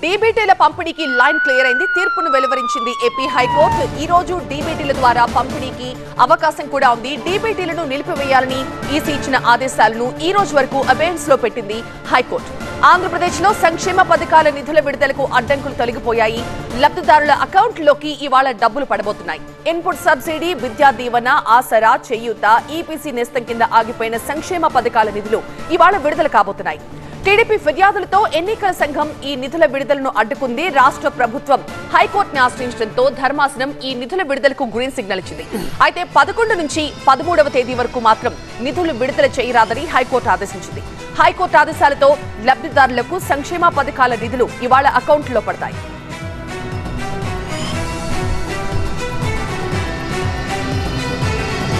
డీబీటీల పంపిణీకి line clear అయింది. తీర్పును వెలువరించింది ఏపీ హైకోర్టు. ఈ రోజు డీబీటీల ద్వారా పంపిణీకి అవకాశం కూడా ఉంది. డీబీటీలను నిలిపివేయాలని ఈసీ ఇచ్చిన ఆదేశాలను ఈ రోజు వరకు అబెయన్స్ లో పెట్టింది హైకోర్టు. ఆంధ్రప్రదేశ్ లో సంక్షేమ పథకాల నిధుల విడుదలకు అడ్డంకులు తొలగిపోయాయి. లబ్ధిదారుల అకౌంట్లోకి ఇవాళ డబ్బులు పడబోతున్నాయి. ఇన్పుట్ సబ్సిడీ, విద్యా దీవెన, ఆసరా, చేయూత, ఈపీసీ నేస్తం కింద ఆగిపోయిన సంక్షేమ పథకాల నిధులు ఇవాళ విడుదల కాబోతున్నాయి. టీడీపీ ఫిర్యాదులతో ఎన్నికల సంఘం ఈ నిధుల విడుదలను అడ్డుకుంది. రాష్ట్ర ప్రభుత్వం హైకోర్టును ఆశ్రయించడంతో ధర్మాసనం ఈ నిధుల విడుదలకు గ్రీన్ సిగ్నల్ ఇచ్చింది. అయితే 11 నుంచి 13వ తేదీ వరకు మాత్రం నిధులు విడుదల చేయరాదని హైకోర్టు ఆదేశించింది. హైకోర్టు ఆదేశాలతో లబ్ధిదారులకు సంక్షేమ పథకాల నిధులు ఇవాళ అకౌంట్లో పడతాయి.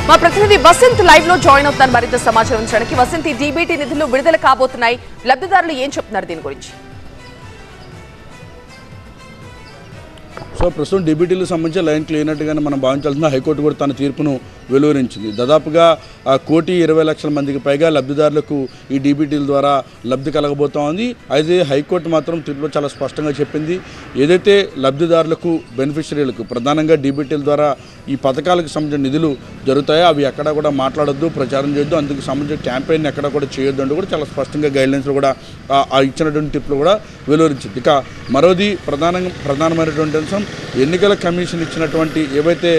మా ప్రతినిధి వసంత్ లైవ్ లో జాయిన్ అవుతాను మరింత సమాచారం ఉంచడానికి. వసంత్, డీబీటీ నిధులు విడుదల కాబోతున్నాయి, లబ్ధిదారులు ఏం చెప్తున్నారు దీని గురించి? సో ప్రస్తుతం డీబీటీలకు సంబంధించి లైన్ క్లియర్ అయినట్టుగానే మనం భావించాల్సిన హైకోర్టు కూడా తన తీర్పును వెలువరించింది. దాదాపుగా 1,20,00,000 మందికి పైగా లబ్ధిదారులకు ఈ డీబీటీల ద్వారా లబ్ధి కలగబోతోంది. అయితే హైకోర్టు మాత్రం తీర్పులో చాలా స్పష్టంగా చెప్పింది, ఏదైతే లబ్ధిదారులకు బెనిఫిషరీలకు ప్రధానంగా డీబీటీల ద్వారా ఈ పథకాలకు సంబంధించిన నిధులు జరుగుతాయో అవి ఎక్కడా కూడా మాట్లాడొద్దు, ప్రచారం చేయొద్దు, అందుకు సంబంధించిన క్యాంపెయిన్ ఎక్కడా కూడా చేయొద్దు అంటూ కూడా చాలా స్పష్టంగా గైడ్లైన్స్లో కూడా ఇచ్చినటువంటి తీర్పులో కూడా వెలువరించింది. ఇక మరోది ప్రధానమైనటువంటి అంశం, ఎన్నికల కమిషన్ ఇచ్చినటువంటి ఏవైతే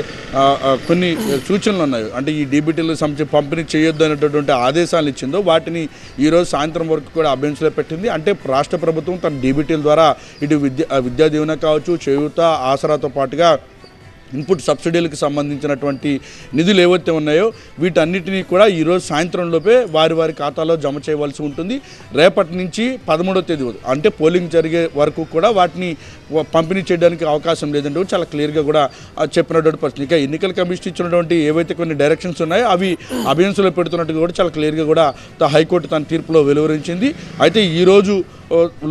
కొన్ని సూచనలు ఉన్నాయో, అంటే ఈ డీబీటీలకు సంబంధించి పంపిణీ చేయొద్దు అనేటటువంటి ఆదేశాలు ఇచ్చిందో వాటిని ఈరోజు సాయంత్రం వరకు కూడా అబెయన్స్లో పెట్టింది. అంటే రాష్ట్ర ప్రభుత్వం తన డీబీటీల ద్వారా ఇటు విద్యా దీవెన కావచ్చు, చేయూత, ఆసరాతో పాటుగా ఇన్పుట్ సబ్సిడీలకు సంబంధించినటువంటి నిధులు ఏవైతే ఉన్నాయో వీటన్నిటినీ కూడా ఈరోజు సాయంత్రంలోపే వారి ఖాతాలో జమ చేయవలసి ఉంటుంది. రేపటి నుంచి 13వ తేదీ అంటే పోలింగ్ జరిగే వరకు కూడా వాటిని పంపిణీ చేయడానికి అవకాశం లేదంటే చాలా క్లియర్గా కూడా చెప్పినటువంటి పరిస్థితి. ఇక ఎన్నికల కమిషన్ ఇచ్చినటువంటి ఏవైతే కొన్ని డైరెక్షన్స్ ఉన్నాయో అవి అబెయన్స్లో పెడుతున్నట్టుగా కూడా చాలా క్లియర్గా కూడా హైకోర్టు తన తీర్పులో వెలువరించింది. అయితే ఈరోజు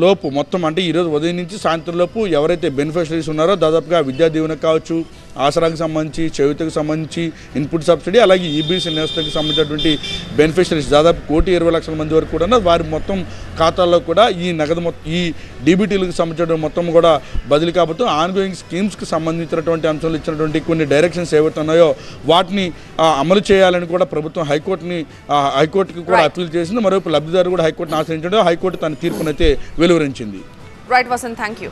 లోపు మొత్తం అంటే ఈరోజు ఉదయం నుంచి సాయంత్రం లోపు ఎవరైతే బెనిఫిషరీస్ ఉన్నారో దాదాపుగా విద్యా దీవెన కావచ్చు, ఆసరాకు సంబంధించి, చేయూతకు సంబంధించి, ఇన్పుట్ సబ్సిడీ, అలాగే ఈబీసీ నేస్తంకి సంబంధించినటువంటి బెనిఫిషరీస్ దాదాపు 1,20,00,000 మంది వరకు కూడా వారి మొత్తం ఖాతాల్లో కూడా ఈ నగదు ఈ డీబీటీలకు సంబంధించిన మొత్తం కూడా బదిలీ కాబోతూ ఆన్గోయింగ్ స్కీమ్స్కి సంబంధించినటువంటి అంశాలు ఇచ్చినటువంటి కొన్ని డైరెక్షన్స్ ఏవైతే ఉన్నాయో వాటిని అమలు చేయాలని కూడా ప్రభుత్వం హైకోర్టుకి కూడా అప్పీల్ చేసింది. మరోవైపు లబ్ధిదారు కూడా హైకోర్టును ఆశ్రయించడం హైకోర్టు తన తీర్పునైతే వెలువరించింది. Right Vasant, thank you.